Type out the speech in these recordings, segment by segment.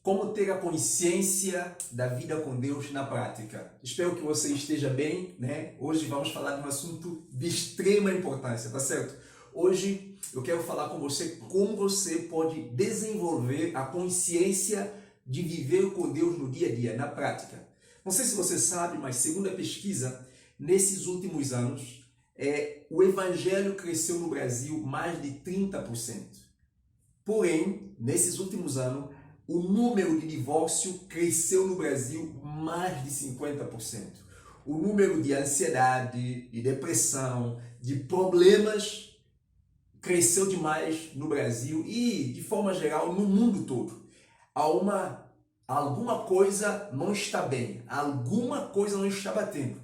Como ter a consciência da vida com Deus na prática. Espero que você esteja bem, né? Hoje vamos falar de um assunto de extrema importância, tá certo? Hoje eu quero falar com você como você pode desenvolver a consciência de viver com Deus no dia a dia, na prática. Não sei se você sabe, mas segundo a pesquisa, nesses últimos anos, o evangelho cresceu no Brasil mais de 30%. Porém, nesses últimos anos, o número de divórcio cresceu no Brasil mais de 50%. O número de ansiedade, de depressão, de problemas cresceu demais no Brasil e, de forma geral, no mundo todo. Alguma coisa não está bem, alguma coisa não está batendo.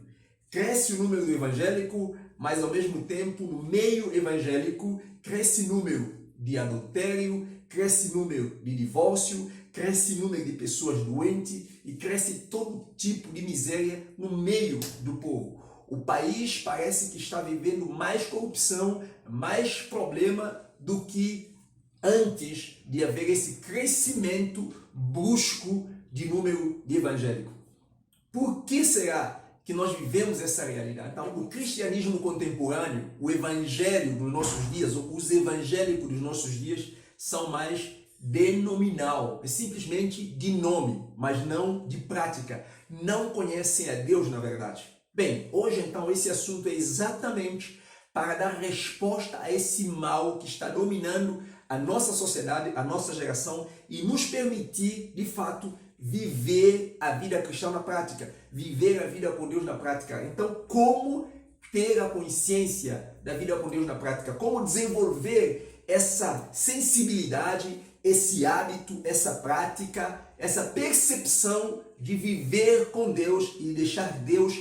Cresce o número do evangélico, mas ao mesmo tempo, no meio evangélico, cresce o número de adultério, cresce o número de divórcio, cresce o número de pessoas doentes e cresce todo tipo de miséria no meio do povo. O país parece que está vivendo mais corrupção, mais problema do que antes de haver esse crescimento brusco de número de evangélicos. Por que será que nós vivemos essa realidade? Então, o cristianismo contemporâneo, o evangelho dos nossos dias, os evangélicos dos nossos dias, são mais denominal, é simplesmente de nome, mas não de prática. Não conhecem a Deus na verdade. Bem, hoje então esse assunto é exatamente para dar resposta a esse mal que está dominando a nossa sociedade, a nossa geração e nos permitir, de fato, viver a vida cristã na prática, viver a vida com Deus na prática. Então, como ter a consciência da vida com Deus na prática? Como desenvolver essa sensibilidade, esse hábito, essa prática, essa percepção de viver com Deus e deixar Deus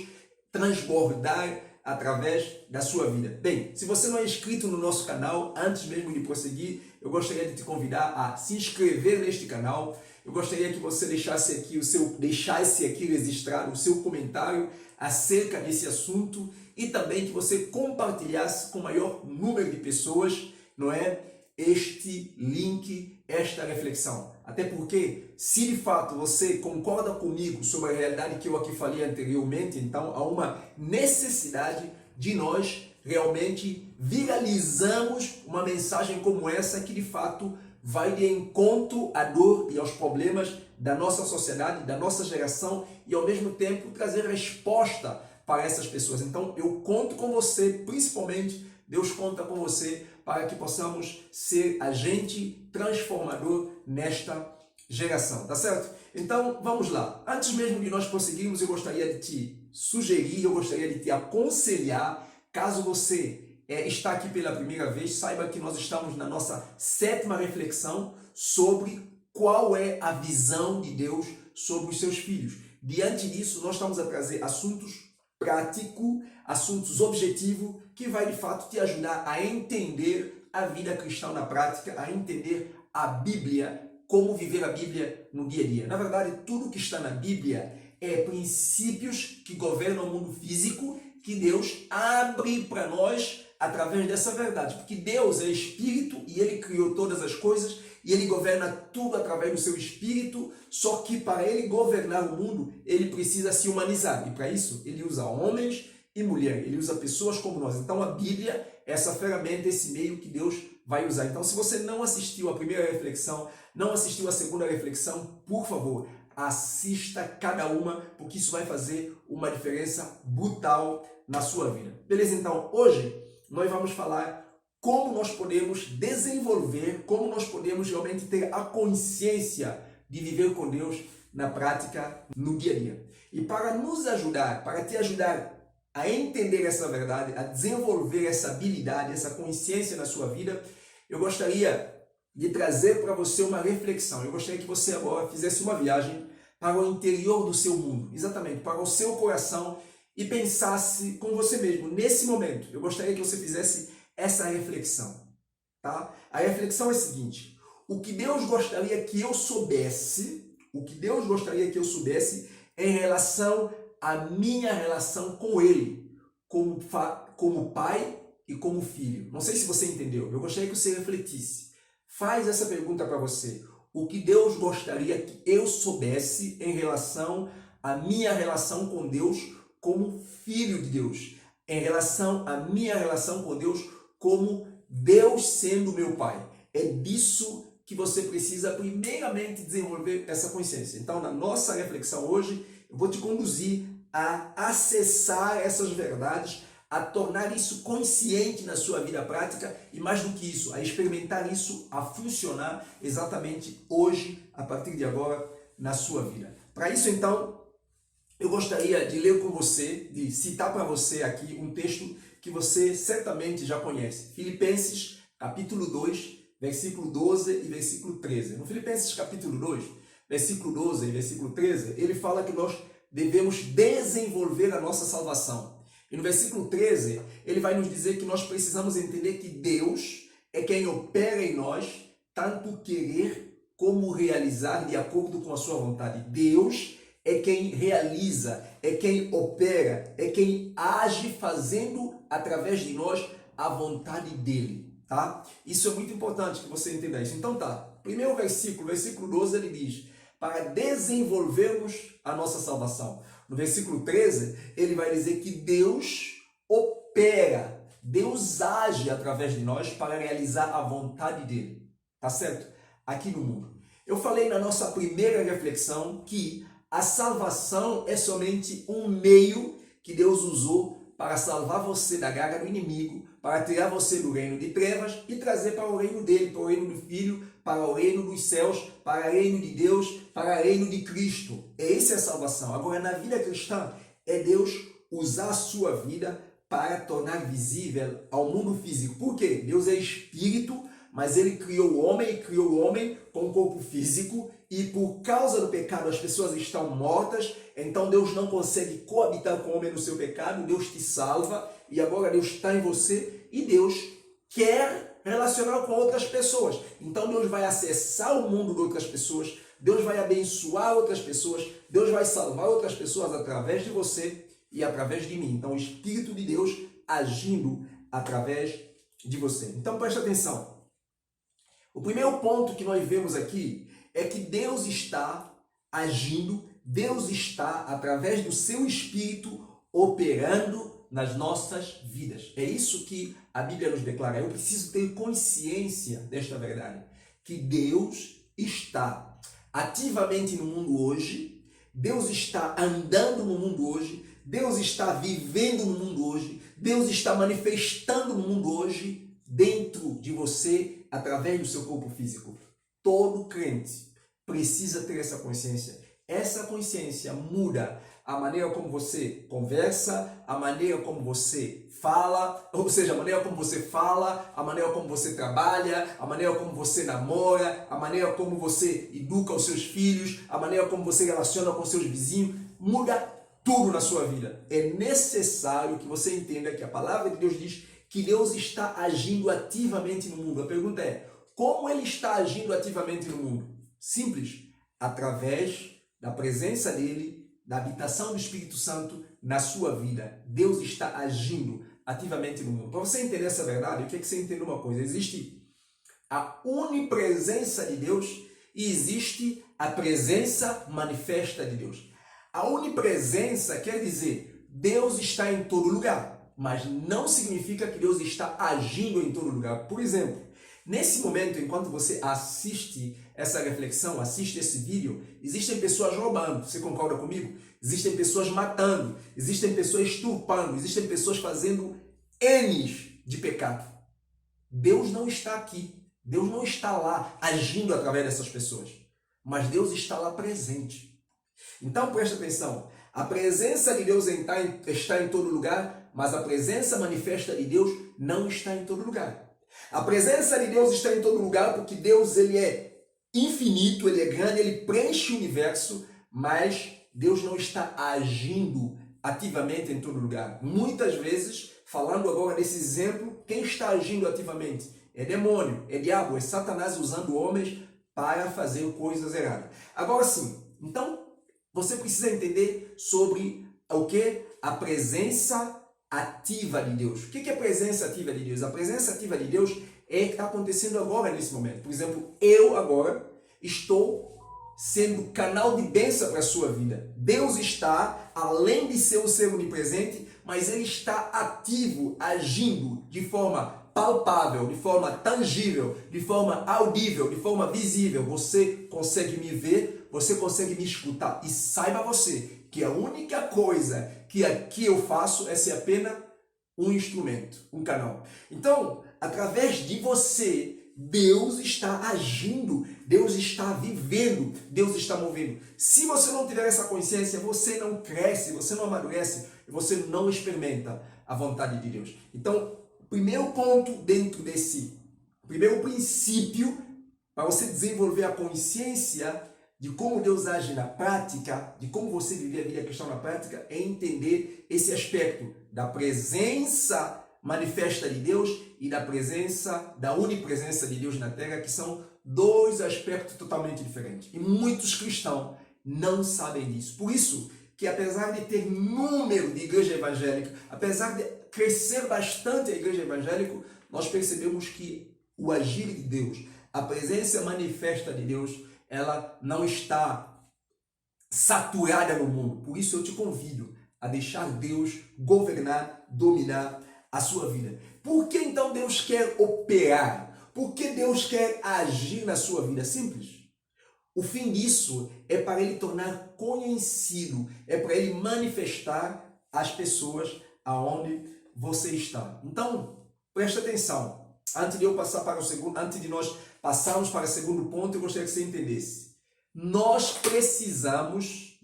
transbordar através da sua vida. Bem, se você não é inscrito no nosso canal, antes mesmo de prosseguir, eu gostaria de te convidar a se inscrever neste canal. Eu gostaria que você deixasse aqui registrado o seu comentário acerca desse assunto e também que você compartilhasse com o maior número de pessoas, não é? Este link, esta reflexão. Até porque, se de fato você concorda comigo sobre a realidade que eu aqui falei anteriormente, então há uma necessidade de nós realmente viralizarmos uma mensagem como essa que de fato vai de encontro à dor e aos problemas da nossa sociedade, da nossa geração e ao mesmo tempo trazer resposta para essas pessoas. Então eu conto com você, principalmente Deus conta com você para que possamos ser agente transformador nesta geração, tá certo? Então vamos lá. Antes mesmo de nós prosseguirmos, eu gostaria de te sugerir, eu gostaria de te aconselhar, caso você está aqui pela primeira vez, saiba que nós estamos na nossa 7ª reflexão sobre qual é a visão de Deus sobre os seus filhos. Diante disso, nós estamos a trazer assuntos práticos, assuntos objetivos, que vai de fato te ajudar a entender a vida cristã na prática, a entender a Bíblia, como viver a Bíblia no dia a dia. Na verdade, tudo que está na Bíblia é princípios que governam o mundo físico, que Deus abre para nós através dessa verdade, porque Deus é Espírito e Ele criou todas as coisas e Ele governa tudo através do seu Espírito, só que para Ele governar o mundo, Ele precisa se humanizar e para isso Ele usa homens e mulheres, Ele usa pessoas como nós. Então a Bíblia é essa ferramenta, esse meio que Deus vai usar. Então se você não assistiu a primeira reflexão, não assistiu a segunda reflexão, por favor, assista cada uma, porque isso vai fazer uma diferença brutal na sua vida. Beleza? Então hoje nós vamos falar como nós podemos desenvolver, como nós podemos realmente ter a consciência de viver com Deus na prática, no dia a dia. E para nos ajudar, para te ajudar a entender essa verdade, a desenvolver essa habilidade, essa consciência na sua vida, eu gostaria de trazer para você uma reflexão. Eu gostaria que você agora fizesse uma viagem para o interior do seu mundo, exatamente, para o seu coração, e pensasse com você mesmo, nesse momento. Eu gostaria que você fizesse essa reflexão, tá? A reflexão é a seguinte: o que Deus gostaria que eu soubesse, em relação à minha relação com Ele, como pai e como filho. Não sei se você entendeu. Eu gostaria que você refletisse. Faz essa pergunta para você. o que Deus gostaria que eu soubesse em relação à minha relação com Deus como filho de Deus, em relação à minha relação com Deus como Deus sendo meu Pai. É disso que você precisa primeiramente desenvolver essa consciência. Então, na nossa reflexão hoje, eu vou te conduzir a acessar essas verdades, a tornar isso consciente na sua vida prática e, mais do que isso, a experimentar isso, a funcionar exatamente hoje, a partir de agora, na sua vida. Para isso, então, eu gostaria de ler com você, de citar para você aqui um texto que você certamente já conhece. Filipenses, capítulo 2, versículo 12 e versículo 13. No Filipenses, capítulo 2, versículo 12 e versículo 13, ele fala que nós devemos desenvolver a nossa salvação. E no versículo 13, ele vai nos dizer que nós precisamos entender que Deus é quem opera em nós, tanto querer como realizar de acordo com a sua vontade. Deus é quem realiza, é quem opera, é quem age fazendo através de nós a vontade dele, tá? Isso é muito importante que você entenda isso. Então tá, primeiro versículo 12, ele diz, para desenvolvermos a nossa salvação. No versículo 13, ele vai dizer que Deus opera, Deus age através de nós para realizar a vontade dele, tá certo? Aqui no mundo. Eu falei na nossa primeira reflexão que a salvação é somente um meio que Deus usou para salvar você da garra do inimigo, para tirar você do reino de trevas e trazer para o reino dele, para o reino do Filho, para o reino dos céus, para o reino de Deus, para o reino de Cristo. Essa é a salvação. Agora, na vida cristã, é Deus usar a sua vida para tornar visível ao mundo físico. Por quê? Deus é espírito, mas ele criou o homem e criou o homem com um corpo físico, e por causa do pecado as pessoas estão mortas, então Deus não consegue coabitar com o homem no seu pecado, Deus te salva, e agora Deus está em você, e Deus quer relacionar com outras pessoas. Então Deus vai acessar o mundo de outras pessoas, Deus vai abençoar outras pessoas, Deus vai salvar outras pessoas através de você e através de mim. Então o Espírito de Deus agindo através de você. Então preste atenção. O primeiro ponto que nós vemos aqui é que Deus está agindo, Deus está, através do seu Espírito, operando nas nossas vidas. É isso que a Bíblia nos declara. Eu preciso ter consciência desta verdade, que Deus está ativamente no mundo hoje, Deus está andando no mundo hoje, Deus está vivendo no mundo hoje, Deus está manifestando no mundo hoje, dentro de você, através do seu corpo físico. Todo crente precisa ter essa consciência. Essa consciência muda a maneira como você conversa, a maneira como você fala, ou seja, a maneira como você fala, a maneira como você trabalha, a maneira como você namora, a maneira como você educa os seus filhos, a maneira como você relaciona com seus vizinhos, muda tudo na sua vida. É necessário que você entenda que a palavra de Deus diz que Deus está agindo ativamente no mundo. A pergunta é, como ele está agindo ativamente no mundo? Simples, através da presença dele, da habitação do Espírito Santo na sua vida. Deus está agindo ativamente no mundo. Para você entender essa verdade, eu quero que você entenda uma coisa. Existe a onipresença de Deus e existe a presença manifesta de Deus. A onipresença quer dizer Deus está em todo lugar, mas não significa que Deus está agindo em todo lugar. Por exemplo, nesse momento, enquanto você assiste essa reflexão, assiste esse vídeo, existem pessoas roubando, você concorda comigo? Existem pessoas matando, existem pessoas estupando, existem pessoas fazendo N de pecado. Deus não está aqui, Deus não está lá agindo através dessas pessoas, mas Deus está lá presente. Então preste atenção, a presença de Deus está em todo lugar, mas a presença manifesta de Deus não está em todo lugar. A presença de Deus está em todo lugar porque Deus ele é infinito, ele é grande, ele preenche o universo, mas Deus não está agindo ativamente em todo lugar. Muitas vezes, falando agora desse exemplo, quem está agindo ativamente? É demônio, é diabo, é Satanás usando homens para fazer coisas erradas. Agora sim, então você precisa entender sobre o que? A presença ativa de Deus. O que é a presença ativa de Deus? A presença ativa de Deus é o que está acontecendo agora nesse momento. Por exemplo, eu agora estou sendo canal de bênção para a sua vida. Deus está, além de ser um ser onipresente, mas Ele está ativo, agindo de forma palpável, de forma tangível, de forma audível, de forma visível. Você consegue me ver, você consegue me escutar. E saiba você que a única coisa que aqui eu faço é ser apenas um instrumento, um canal. Então, através de você, Deus está agindo, Deus está vivendo, Deus está movendo. Se você não tiver essa consciência, você não cresce, você não amadurece, você não experimenta a vontade de Deus. Então, o primeiro ponto dentro desse, o primeiro princípio para você desenvolver a consciência de como Deus age na prática, de como você viver a vida cristã na prática, é entender esse aspecto da presença manifesta de Deus e da presença, da onipresença de Deus na Terra, que são dois aspectos totalmente diferentes. E muitos cristãos não sabem disso. Por isso que, apesar de ter número de igreja evangélica, apesar de crescer bastante a igreja evangélica, nós percebemos que o agir de Deus, a presença manifesta de Deus, ela não está saturada no mundo. Por isso eu te convido a deixar Deus governar, dominar a sua vida. Por que então Deus quer operar? Por que Deus quer agir na sua vida? Simples. O fim disso é para Ele tornar conhecido, é para Ele manifestar às pessoas aonde você está. Então, preste atenção. Antes de nós passarmos para o segundo ponto, eu gostaria que você entendesse. Nós precisamos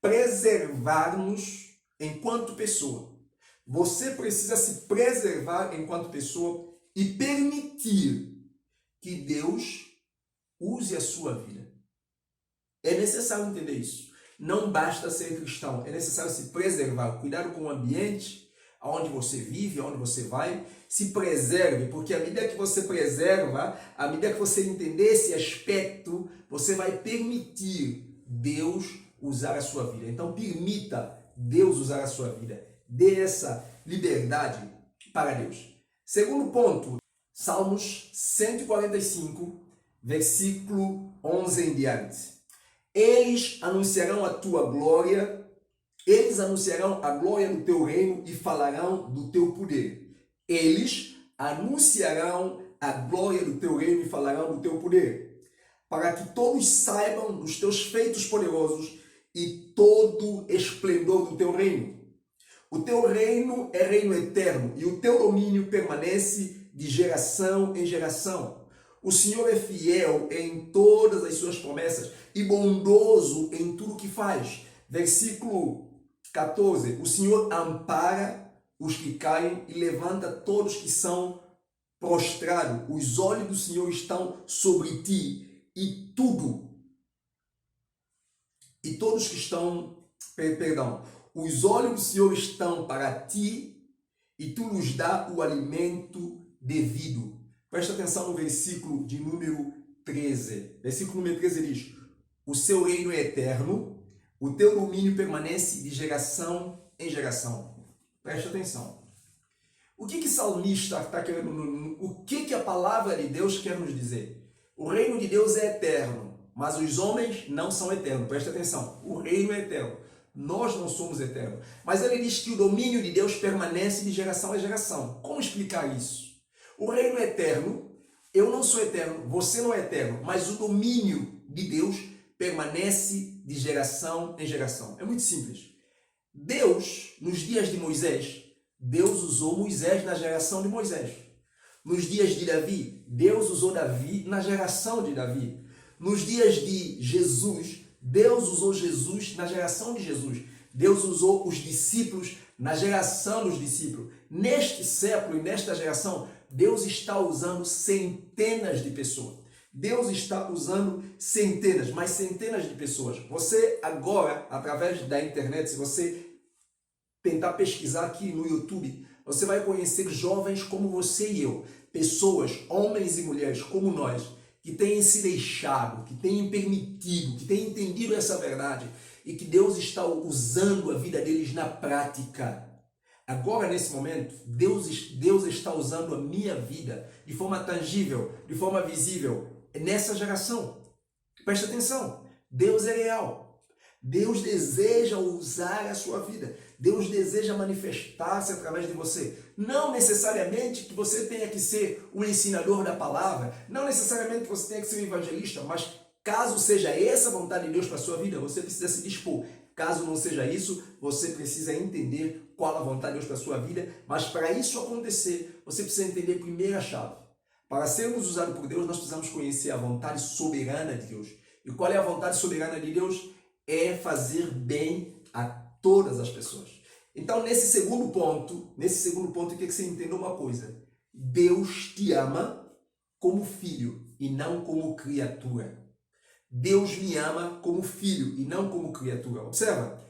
preservar-nos enquanto pessoa. Você precisa se preservar enquanto pessoa e permitir que Deus use a sua vida. É necessário entender isso. Não basta ser cristão, é necessário se preservar. Cuidado com o ambiente onde você vive, onde você vai. Se preserve, porque à medida que você preserva, à medida que você entender esse aspecto, você vai permitir Deus usar a sua vida. Então, permita Deus usar a sua vida. Dê essa liberdade para Deus. Segundo ponto, Salmos 145, versículo 11 em diante. Eles anunciarão a tua glória, eles anunciarão a glória do teu reino e falarão do teu poder. Eles anunciarão a glória do teu reino e falarão do teu poder, para que todos saibam dos teus feitos poderosos e todo esplendor do teu reino. O teu reino é reino eterno e o teu domínio permanece de geração em geração. O Senhor é fiel em todas as suas promessas e bondoso em tudo que faz. Versículo 14. O Senhor ampara os que caem e levanta todos que são prostrados. Os olhos do Senhor estão sobre ti e todos que estão, os olhos do Senhor estão para ti e tu nos dá o alimento devido. Presta atenção no versículo de número 13. Versículo número 13 diz: o seu reino é eterno, o teu domínio permanece de geração em geração. Presta atenção. O que salmista está querendo? O que a palavra de Deus quer nos dizer? O reino de Deus é eterno, mas os homens não são eternos. Presta atenção. O reino é eterno. Nós não somos eternos. Mas ele diz que o domínio de Deus permanece de geração em geração. Como explicar isso? O reino é eterno, eu não sou eterno, você não é eterno, mas o domínio de Deus permanece de geração em geração. É muito simples. Deus, nos dias de Moisés, Deus usou Moisés na geração de Moisés. Nos dias de Davi, Deus usou Davi na geração de Davi. Nos dias de Jesus, Deus usou Jesus na geração de Jesus. Deus usou os discípulos na geração dos discípulos. Neste século e nesta geração, Deus está usando centenas de pessoas. Deus está usando centenas, mas centenas de pessoas. Você agora, através da internet, se você tentar pesquisar aqui no YouTube, você vai conhecer jovens como você e eu. Pessoas, homens e mulheres como nós, que têm se deixado, que têm permitido, que têm entendido essa verdade e que Deus está usando a vida deles na prática. Agora, nesse momento, Deus está usando a minha vida de forma tangível, de forma visível. nessa geração. Preste atenção, Deus é real. Deus deseja usar a sua vida. Deus deseja manifestar-se através de você. Não necessariamente que você tenha que ser o ensinador da palavra, não necessariamente que você tenha que ser um evangelista, mas caso seja essa a vontade de Deus para a sua vida, você precisa se dispor. Caso não seja isso, você precisa entender qual a vontade de Deus para a sua vida, mas para isso acontecer, você precisa entender a primeira chave. Para sermos usados por Deus, nós precisamos conhecer a vontade soberana de Deus. E qual é a vontade soberana de Deus? É fazer bem a todas as pessoas. Então, nesse segundo ponto, eu queria que você entenda uma coisa. Deus te ama como filho e não como criatura. Deus me ama como filho e não como criatura. Observa,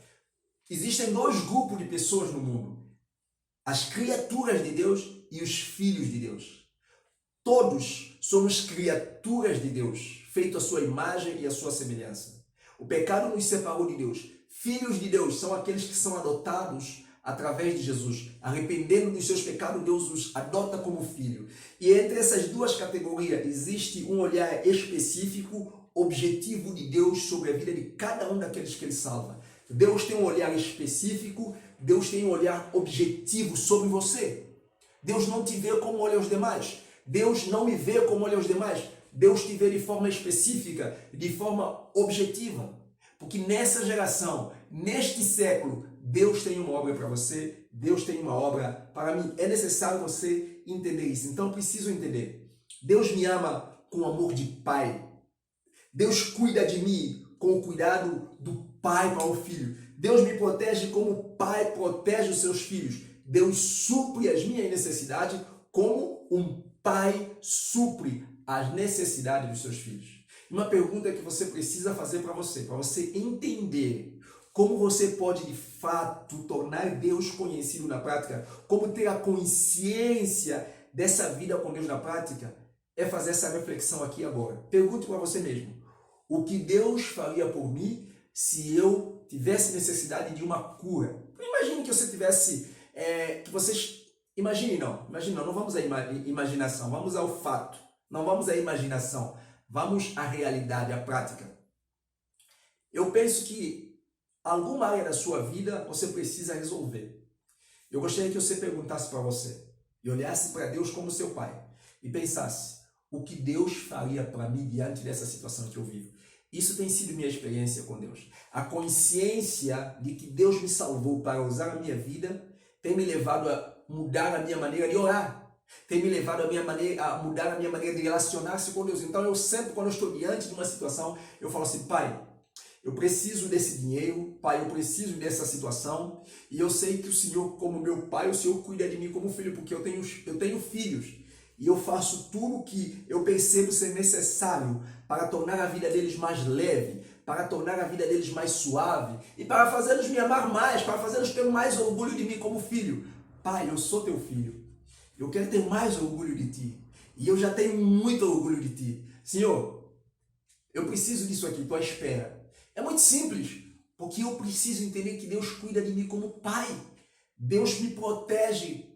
existem dois grupos de pessoas no mundo. As criaturas de Deus e os filhos de Deus. Todos somos criaturas de Deus, feito à sua imagem e à sua semelhança. O pecado nos separou de Deus. Filhos de Deus são aqueles que são adotados através de Jesus. Arrependendo dos seus pecados, Deus os adota como filho. E entre essas duas categorias existe um olhar específico, objetivo de Deus sobre a vida de cada um daqueles que Ele salva. Deus tem um olhar específico, Deus tem um olhar objetivo sobre você. Deus não te vê como olha os demais. Deus não me vê como olha os demais. Deus te vê de forma específica, de forma objetiva. Porque nessa geração, neste século, Deus tem uma obra para você, Deus tem uma obra para mim. É necessário você entender isso. Então eu preciso entender. Deus me ama com amor de pai. Deus cuida de mim com o cuidado do pai para o filho. Deus me protege como o pai protege os seus filhos. Deus supre as minhas necessidades como um pai supre as necessidades dos seus filhos. Uma pergunta que você precisa fazer para você entender como você pode de fato tornar Deus conhecido na prática, como ter a consciência dessa vida com Deus na prática, é fazer essa reflexão aqui agora. Pergunte para você mesmo, o que Deus faria por mim se eu tivesse necessidade de uma cura? Imagine que você tivesse, imagine não, não vamos à imaginação, vamos ao fato, não vamos à imaginação, vamos à realidade, à prática. Eu penso que alguma área da sua vida você precisa resolver. Eu gostaria que você perguntasse para você e olhasse para Deus como seu pai e pensasse, o que Deus faria para mim diante dessa situação que eu vivo? Isso tem sido minha experiência com Deus. A consciência de que Deus me salvou para usar a minha vida tem me levado a mudar a minha maneira de orar. Tem me levado a mudar a minha maneira de relacionar-se com Deus. Então eu sempre, quando eu estou diante de uma situação, eu falo assim, Pai, eu preciso desse dinheiro, Pai, eu preciso dessa situação, e eu sei que o Senhor, como meu Pai, o Senhor cuida de mim como filho, porque eu tenho filhos, e eu faço tudo o que eu percebo ser necessário para tornar a vida deles mais leve, para tornar a vida deles mais suave, e para fazê-los me amar mais, para fazê-los ter mais orgulho de mim como filho. Pai, eu sou teu filho, eu quero ter mais orgulho de ti, e eu já tenho muito orgulho de ti. Senhor, eu preciso disso aqui, tua espera. É muito simples, porque eu preciso entender que Deus cuida de mim como pai. Deus me protege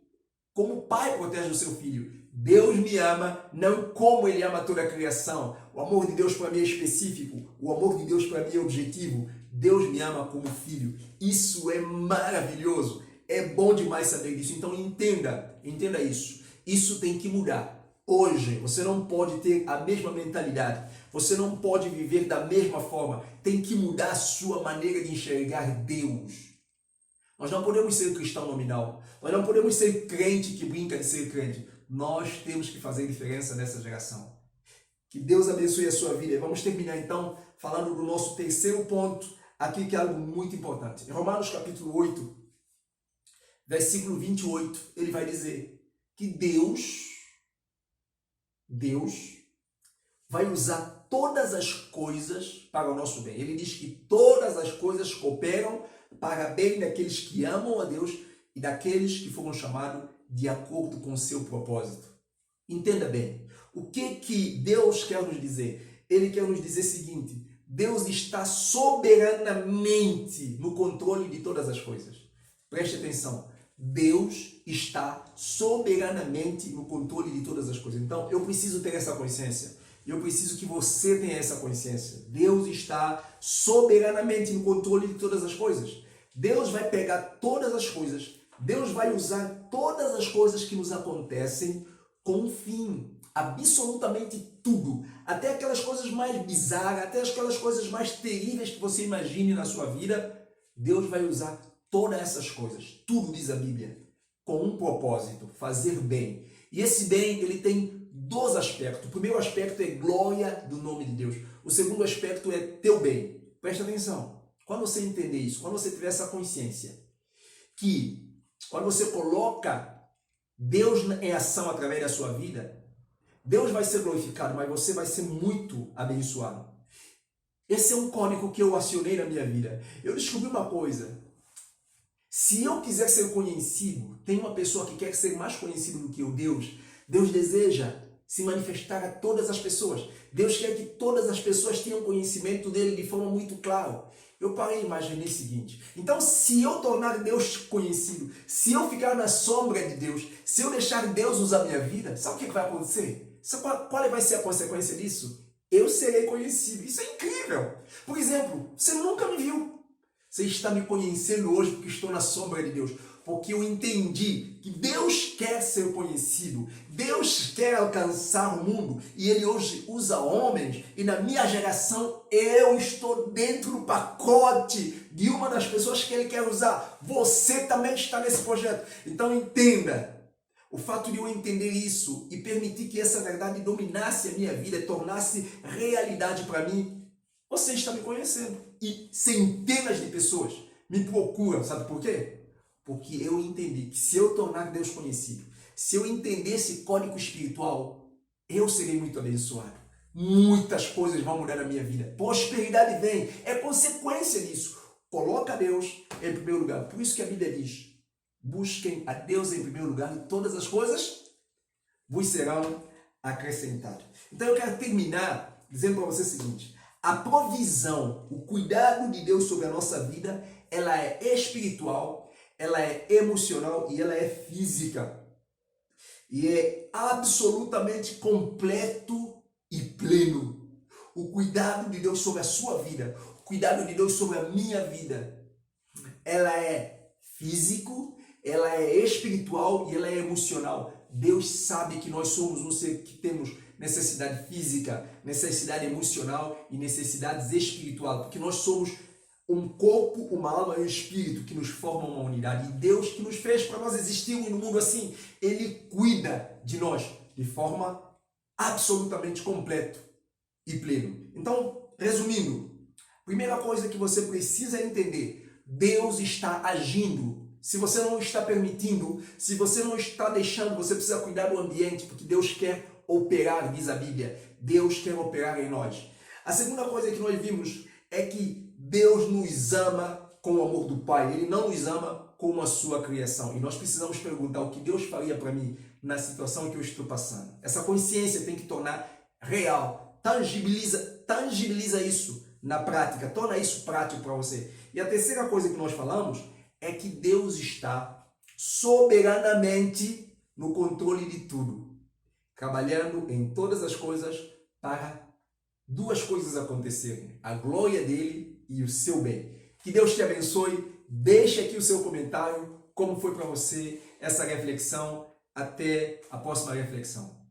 como o pai protege o seu filho. Deus me ama, não como Ele ama toda a criação. O amor de Deus para mim é específico, o amor de Deus para mim é objetivo. Deus me ama como filho. Isso é maravilhoso. É bom demais saber disso. Então entenda isso. Isso tem que mudar. Hoje, você não pode ter a mesma mentalidade. Você não pode viver da mesma forma. Tem que mudar a sua maneira de enxergar Deus. Nós não podemos ser cristão nominal. Nós não podemos ser crente que brinca de ser crente. Nós temos que fazer diferença nessa geração. Que Deus abençoe a sua vida. Vamos terminar então falando do nosso terceiro ponto aqui, que é algo muito importante. Em Romanos capítulo 8, versículo 28, ele vai dizer que Deus vai usar todas as coisas para o nosso bem. Ele diz que todas as coisas cooperam para bem daqueles que amam a Deus e daqueles que foram chamados de acordo com o seu propósito. Entenda bem, o que Deus quer nos dizer? Ele quer nos dizer o seguinte, Deus está soberanamente no controle de todas as coisas. Preste atenção, Deus está soberanamente no controle de todas as coisas. Então, eu preciso ter essa consciência E eu preciso que você tenha essa consciência. Deus está soberanamente no controle de todas as coisas. Deus vai pegar todas as coisas, Deus vai usar todas as coisas que nos acontecem com um fim. Absolutamente tudo. Até aquelas coisas mais bizarras, até aquelas coisas mais terríveis que você imagine na sua vida, Deus vai usar todas essas coisas. Tudo, diz a Bíblia, com um propósito, fazer bem. E esse bem, ele tem dois aspectos. O primeiro aspecto é glória do nome de Deus. O segundo aspecto é teu bem. Presta atenção. Quando você entender isso, quando você tiver essa consciência, que quando você coloca Deus em ação através da sua vida, Deus vai ser glorificado, mas você vai ser muito abençoado. Esse é um código que eu acionei na minha vida. Eu descobri uma coisa. Se eu quiser ser conhecido, tem uma pessoa que quer ser mais conhecido do que o Deus. Deus deseja se manifestar a todas as pessoas. Deus quer que todas as pessoas tenham conhecimento dele de forma muito clara. Eu parei e imaginei o seguinte. Então, se eu tornar Deus conhecido, se eu ficar na sombra de Deus, se eu deixar Deus usar minha vida, sabe o que vai acontecer? Qual vai ser a consequência disso? Eu serei conhecido. Isso é incrível. Por exemplo, você nunca me viu. Você está me conhecendo hoje porque estou na sombra de Deus. Porque eu entendi que Deus quer ser conhecido. Deus quer alcançar o mundo. E Ele hoje usa homens. E na minha geração, eu estou dentro do pacote de uma das pessoas que Ele quer usar. Você também está nesse projeto. Então entenda. O fato de eu entender isso e permitir que essa verdade dominasse a minha vida, tornasse realidade para mim, você está me conhecendo. E centenas de pessoas me procuram, sabe por quê? Porque eu entendi que se eu tornar Deus conhecido, se eu entender esse código espiritual, eu serei muito abençoado. Muitas coisas vão mudar na minha vida. Prosperidade vem, é consequência disso. Coloca Deus em primeiro lugar. Por isso que a Bíblia diz, busquem a Deus em primeiro lugar e todas as coisas vos serão acrescentadas. Então eu quero terminar dizendo para você o seguinte, a provisão, o cuidado de Deus sobre a nossa vida, ela é espiritual, ela é emocional e ela é física. E é absolutamente completo e pleno. O cuidado de Deus sobre a sua vida, o cuidado de Deus sobre a minha vida, ela é físico, ela é espiritual e ela é emocional. Deus sabe que nós somos um ser que temos necessidade física, necessidade emocional e necessidades espirituais, porque nós somos um corpo, uma alma e um espírito que nos formam uma unidade. E Deus que nos fez para nós existirmos no mundo assim, Ele cuida de nós de forma absolutamente completa e plena. Então, resumindo, primeira coisa que você precisa entender, Deus está agindo. Se você não está permitindo, se você não está deixando, você precisa cuidar do ambiente, porque Deus quer operar, diz a Bíblia. Deus quer operar em nós. A segunda coisa que nós vimos é que Deus nos ama com o amor do Pai. Ele não nos ama como a sua criação. E nós precisamos perguntar o que Deus faria para mim na situação que eu estou passando. Essa consciência tem que tornar real. Tangibiliza isso na prática. Torna isso prático para você. E a terceira coisa que nós falamos é que Deus está soberanamente no controle de tudo, trabalhando em todas as coisas para duas coisas acontecerem, a glória dele e o seu bem. Que Deus te abençoe, deixe aqui o seu comentário, como foi para você essa reflexão, até a próxima reflexão.